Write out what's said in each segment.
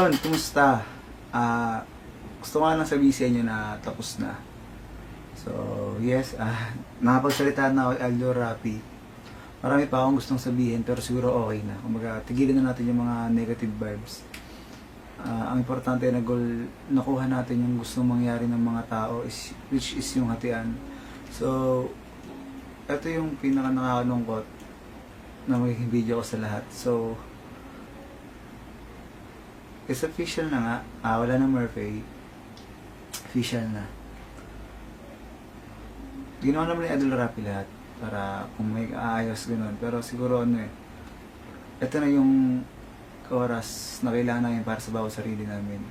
Yun, kumusta? Gusto ko nga lang sabihin sa inyo na tapos na. So, yes, nakapagsalita na ako kay Aldo Rapi. Marami pa akong gustong sabihin pero siguro okay na. Kumbaga, tigilan na natin yung mga negative vibes. Ang importante na goal, nakuha natin yung gustong mangyari ng mga tao, which is yung hatian. So, ito yung pinaka nakakalungkot na magiging video ko sa lahat. So, it's official na nga. Wala na Murphy. Official na. Ginawa naman ni Adol Rapi lahat para kung may aayos gano'n. Pero siguro ito na yung oras na kailangan namin para sa bawat sarili namin.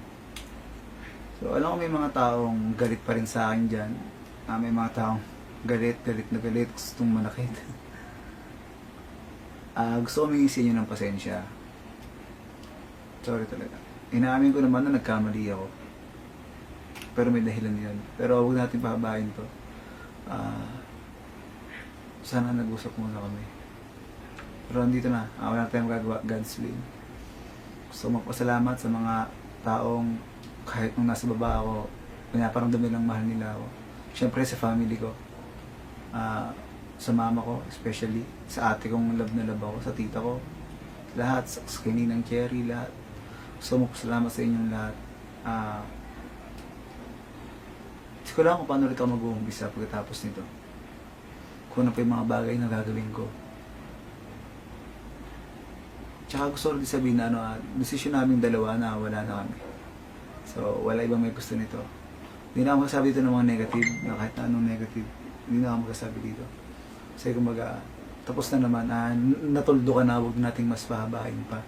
So, alam ko may mga taong galit pa rin sa akin dyan. May mga taong galit, gustong manakit. Gusto ko humingi sa inyo ng pasensya. Sorry talaga. Inaamin ko naman na nagkamali ako. Pero may dahilan yun. Pero huwag natin pahabain to. Sana nag-usap muna kami. Pero andito na. Wala tayong magagawa. God's will. Gusto magpasalamat sa mga taong kahit nung nasa baba ako, pinaparamdam nilang mahal nila ako. Siyempre sa family ko. Sa mama ko, especially. Sa ate kong love na love ako. Sa tita ko. Lahat. Sa kaninang Cherry. Lahat. Gusto magpasalamat sa inyong lahat. Hindi ko lang kung paano rin ako mag-uumpisa pagkatapos nito. Kung ano pa yung mga bagay na gagawin ko. Tsaka gusto rin sabihin na desisyon namin dalawa na wala na kami. So, wala ibang may gusto nito. Hindi na ako magsasabi dito ng mga negative, na kahit na anong negative. Hindi na ako magsasabi dito. Kasi kumbaga, tapos na naman, natuldo ka na, huwag nating mas pahabahin pa.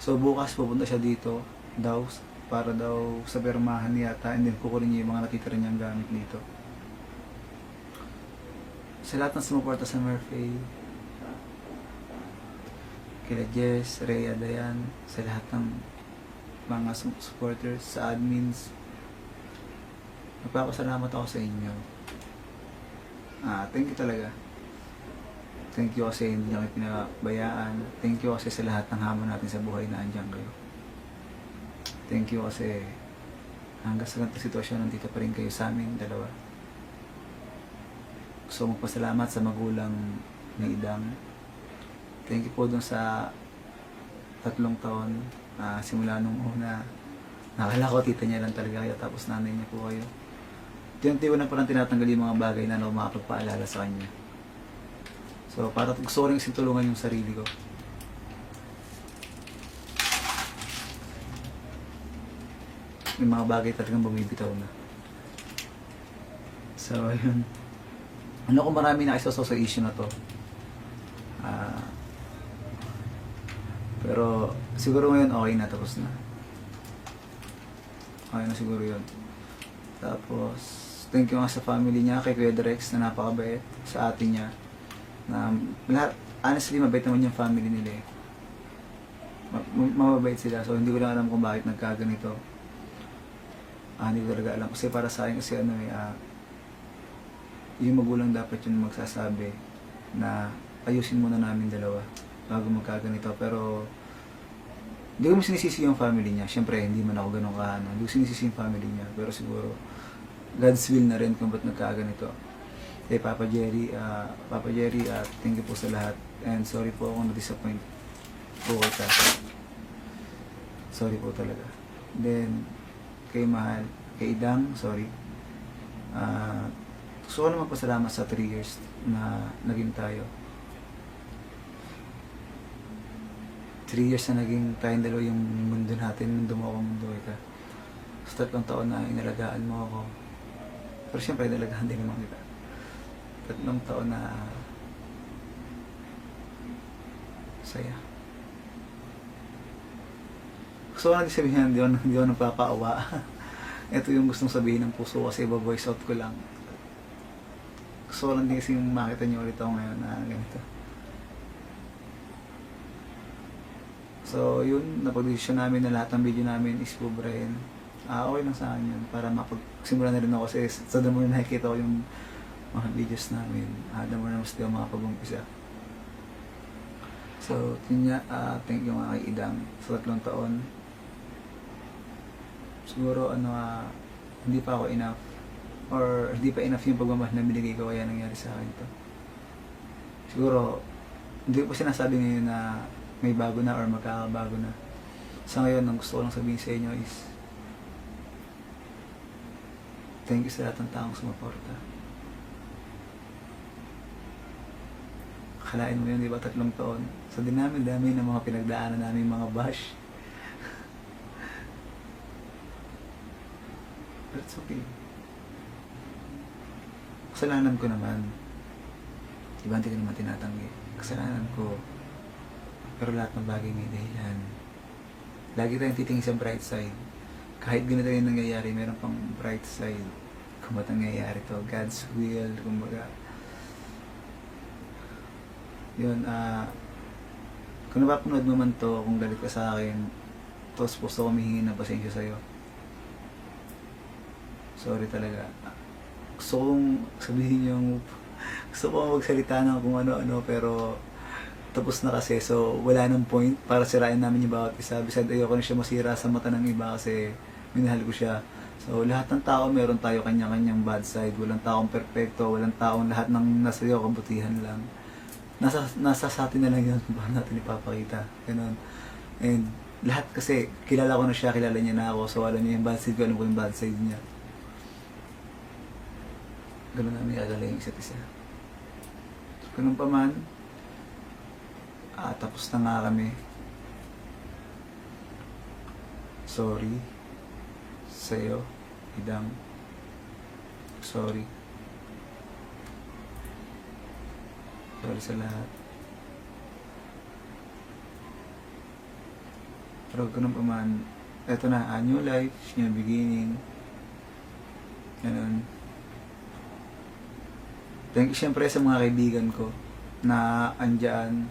So, bukas pupunta siya dito, daw, para daw sa permahan yata, and then kukunin niya yung mga natitira niyang gamit dito. Sa lahat ng sumuporta sa Murphy, kila Jess, Rhea, Dayan, sa lahat ng mga supporters, sa admins, nagpapasalamat ako sa inyo. Thank you talaga. Thank you kasi hindi niyo kayo pinabayaan. Thank you kasi sa lahat ng hamon natin sa buhay na andyan kayo. Thank you kasi hanggang sa ganitong sitwasyon nandito pa rin kayo sa amin, dalawa. Gusto magpasalamat sa magulang ni Idang. Thank you po dun sa 3 taon. Simula nung una, nakala ko tita niya lang talaga kayo, tapos nanay niya po kayo. Tiyan-tiwan na parang tinatanggal yung mga bagay na makapagpaalala sa kanya. So, para gusto ko rin tulungan yung sarili ko. May mga bagay talagang bumibitaw na. So, yun. Ano kung marami na isoso sa issue na to. Pero, siguro ngayon okay na, tapos na. Okay na siguro yun. Tapos, thank you nga sa family niya, kay Kuya Drex na napakabait, sa ate niya. Na lahat, honestly, mabait naman yung family nila eh. Mababait sila, so hindi ko lang alam kung bakit nagkaganito. Hindi ko talaga alam, kasi para sa akin kasi yung magulang dapat yung magsasabi na ayusin muna namin dalawa bago magkaganito. Pero hindi ko mo sinisisi yung family niya, syempre hindi man ako ganun hindi ko sinisisi yung family niya, pero siguro God's will na rin kung ba't nagkaganito. Papa Jerry, thank you po sa lahat. And sorry po kung na-disappoint po kita. Sorry po talaga. Then, kay Mahal, kay Idang, sorry. Gusto ko na magpasalamat sa 3 years na naging tayo. 3 years na naging tayong dalawa yung mundo natin, mundo mo ako, mundo ka. Sa 3 taon na inalagaan mo ako. Pero siyempre, inalagaan din naman kita. 3 taon na saya. Gusto ko na sabihin, hindi ako nagpapaawa. Ito yung gustong sabihin ng puso kasi iba-voice out ko lang. Gusto ko lang din kasi makita niyo ulit ako ngayon na ganito. So, yun, napag-desisyon namin na lahat ng video namin is bubrahin. Okay lang sa akin yun, para mapagsimula na rin ako kasi sa damo na nakikita ko yung mga videos namin. Damo na mas di ako makapag-umpisa. So, yun nga, thank you mga kay Idang sa 3 taon. siguro hindi pa ako enough, or hindi pa enough yung pagmamahal na binigay ko kaya nangyari sa akin to. Siguro, hindi ko pa sinasabi ngayon na may bago na or magkakabago na. Sa ngayon, ang gusto ko lang sabihin sa inyo is, thank you sa lahat ng taong sumuporta. Akalain mo yun, di ba, 3 taon? Sa dinami-dami ng mga pinagdaanan namin mga bash. But it's okay. Kasalanan ko naman. Diba, hindi ko naman tinatanggi. Kasalanan ko. Pero lahat ng bagay may dahilan. Lagi tayong titingin sa bright side. Kahit ganito yung nangyayari, meron pang bright side. Kung ba't nangyayari to, God's will, kumbaga. Yun, kung napapanood mo man to, kung galit ka sa akin, tapos gusto ko humihingi ng pasensya sa'yo. Sorry talaga. Gusto kong sabihin yung, gusto kong magsalita ng kung ano-ano, pero tapos na kasi, so wala nang point para sirain namin yung bawat isa. Besides, ayoko na siya masira sa mata ng iba kasi minahal ko siya. So lahat ng tao, meron tayo kanya-kanyang bad side. Walang taong perfecto, walang taong lahat ng nasa iyo kabutihan lang. Nasa sa atin na lang yun, paano natin ipapakita. Ganun. And lahat kasi, kilala ko na siya, kilala niya na ako, so alam niya yung bad side ko, alam ko yung bad side niya. Ganun namin gagalayin yung isa't isa. So, ganun pa man, tapos na nga kami. Sorry sa'yo, Idang. Sorry. Sorry sa lahat. Pero ganun pa man, eto na, a new life, new beginning. Ganun. Thank you syempre sa mga kaibigan ko na andyan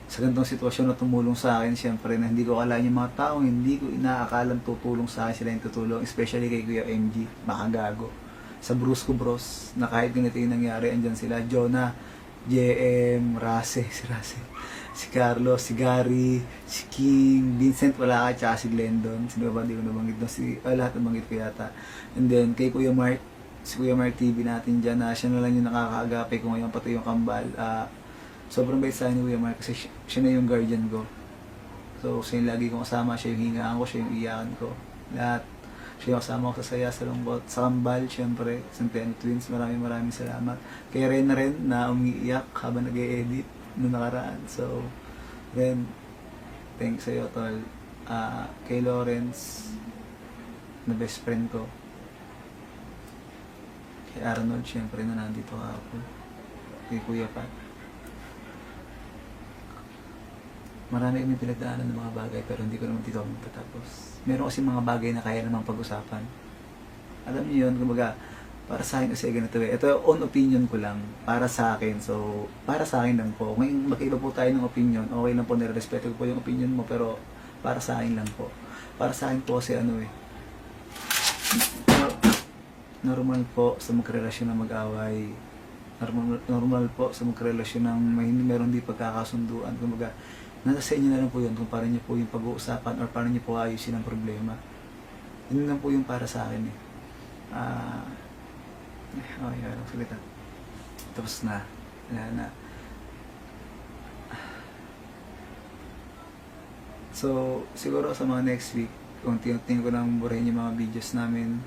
sa ganitong sitwasyon na tumulong sa akin. Syempre na hindi ko akalain yung mga taong hindi ko inaakalang tutulong sa akin, sila yung tutulong. Especially kay Kuya MG, makagago. Sa Brusco Bros, na kahit ganito yung nangyari, andyan sila. Jonah, JM, Rase, si Carlos, si Gary, si King, Vincent wala ka, tsaka si Glendon. Sino ba, di ko nabanggit doon, lahat nabanggit ko yata. And then, kay Kuya Mark, si Kuya Mark TV natin dyan, na siya na lang yung nakakaagapay ko ngayon, pati yung kambal. Sobrang bait sa akin ni Kuya Mark kasi siya na yung guardian ko. So, siya yung lagi kong kasama, siya yung hingaan ko, siya yung iyakan ko. Lahat. Siya yung kasama ko sa saya, sa lungkot, sa kambal, syempre, Centennial Twins, maraming salamat. Kay Ren na rin, na umiiyak habang nag-e-edit noong nakaraan. So, Ren, thanks sa'yo, tol. Kay Lawrence, na best friend ko. Kay Arnold, syempre, na nandito ako. Kay Kuya Pat. Marami kami pinagdaanan ng mga bagay, pero hindi ko naman dito magtatapos. Meron kasi mga bagay na kaya namang pag-usapan. Alam niyo yun, kumbaga, para sa akin kasi ganito eh. Ito, own opinion ko lang, para sa akin. So, para sa akin lang po. Ngayon, magkaiba po tayo ng opinion. Okay lang po, nire-respeto ko po yung opinion mo, pero para sa akin lang po. Para sa akin po kasi normal po sa magrelasyon na mag-away. Normal po sa magrelasyon ng meron di pagkakasunduan. Kumbaga, nasa sa inyo na lang po yun kung paano nyo po yung pag-uusapan or paano nyo po ayusin ang problema. Yun lang po yung para sa akin eh. Okay, walang salita. Tapos na. Wala na. So, siguro sa mga next week, unti-unti ko nang burahin yung mga videos namin.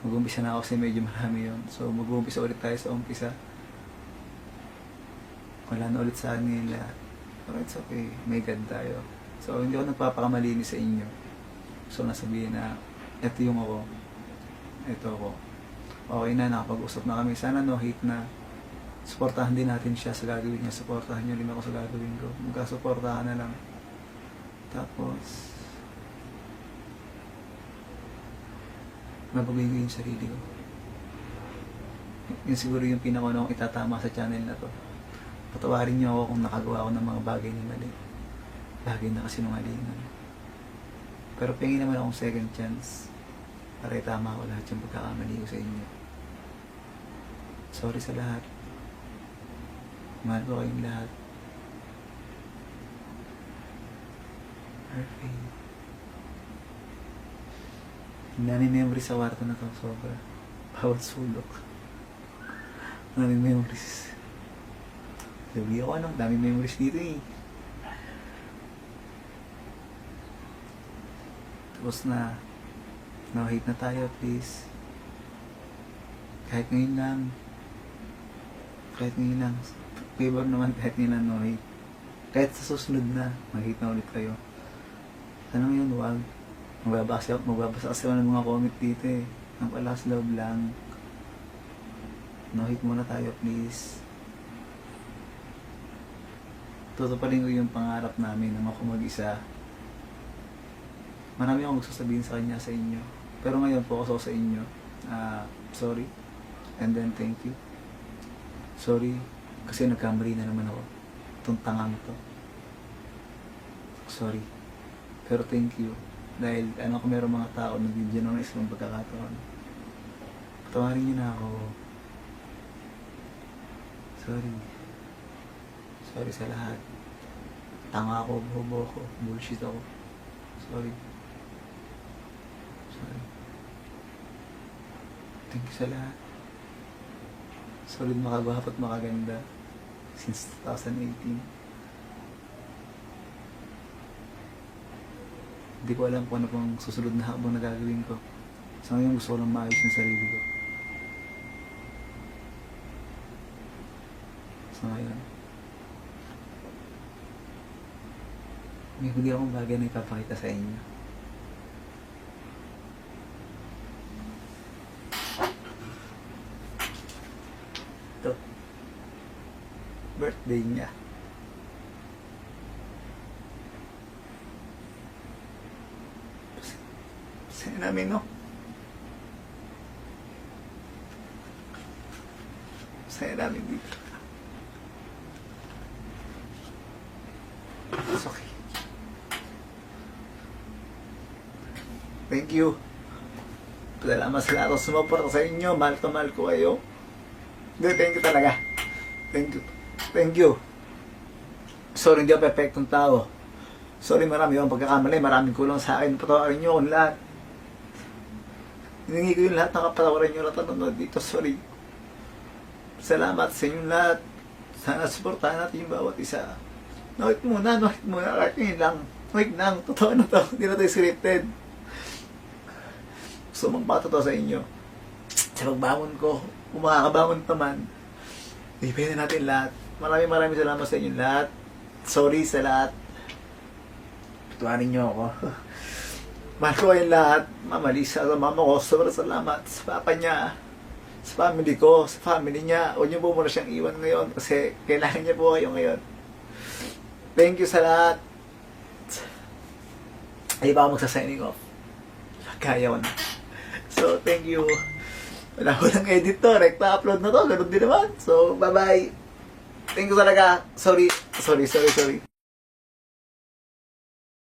Mag-umpisa na ako kasi medyo marami yun. So, mag-umpisa ulit tayo sa umpisa. Wala na ulit sa nila. Pero it's okay. May God tayo. So, hindi ako nagpapakamalinis sa inyo. So, nasabihin na, eto yung ako. Ito ako. Okay na, nakapag-usap na kami. Sana no hate na. Suportahan din natin siya sa gagawin niya. Suportahan niyo rin ako sa gagawin ko. Magkasuportahan na lang. Tapos, mababayin ko yung sarili ko. Yun siguro yung pinakaunang itatama sa channel na to. Patawarin niyo ako kung nakagawa ko ng mga bagay na mali. Bagay na kasinungalingan. Pero pingin naman akong second chance para itama ko lahat yung pagkakamali ko sa inyo. Sorry sa lahat. Mahal ko kayong lahat. Perfect. Dami memories sa kwarto na to, sobra. Bawat sulok. Dami memories. Sabi ako dami memories dito eh. Tapos na, no-hate na tayo, please. Kahit ngayon lang. Kahit ngayon lang. Favor naman kahit ngayon lang, no-hate. Kahit sa susunod na, mag-hate na ulit kayo. Sana ngayon, wag. Magbabasa kasi ako ng mga comment dito eh. Ang palas love lang. No-hate muna tayo, please. Tutuparin ko yung pangarap namin na ako mag-isa. Marami akong sasabihin sa kanya, sa inyo. Pero ngayon, focus ako sa inyo. Sorry. And then, thank you. Sorry. Kasi nagkamali na naman ako. Itong tangang to. Sorry. Pero thank you. Dahil, kung meron mga tao na bigyan ng isang pagkakataon. Patawarin niyo na ako. Sorry. Sorry sa lahat. Tanga ako, bobo ako, bullshit ako. Sorry. Sorry. Thank you sa lahat. Sorry makagwapo at makaganda. Since 2018. Hindi ko alam kung ano pang susunod na habang na gagawin ko. Sa ngayon gusto ko lang maayos yung sarili ko. Sa ngayon. May huli akong bagay na ipapakita sa inyo. Ito. Birthday niya. Sa'yo namin, no? Sa'yo namin dito. It's okay. Thank you. Salamat sa lahat ng sumuporta sa inyo. Mahal ko kayo. Hindi, thank you talaga. Thank you. Thank you. Sorry, hindi ako perfectong tao. Sorry, marami akong pagkakamali. Maraming kulang sa akin. Patawarin niyo akong lahat. Hiningi ko yung lahat. Nakapatawarin niyo lahat nanonood dito. Sorry. Salamat sa inyong lahat. Sana supportahan natin yung bawat isa. Nakit muna. Kahit ngayon lang. Nakit lang. Totoo na to. Hindi na tayo scripted. Gusto magpatotoo sa inyo. Sa pagbangon ko, kung makakabangon naman, ibigay na natin lahat. Maraming salamat sa inyo lahat. Sorry sa lahat. Patuwarin niyo ako. Mahal ko kayong lahat. Mama Lisa, sa mama ko, sobrang salamat. Sa papa niya, sa family ko, sa family niya. Huwag niyo po muna siyang iwan ngayon kasi kailangan niya po kayo ngayon. Thank you sa lahat. Ay, baka magsa-signing off. Kaya ko na. So, thank you. Wala ko lang edit to. Rekta-upload na to. Ganun din naman. So, bye-bye. Thank you talaga. Sorry.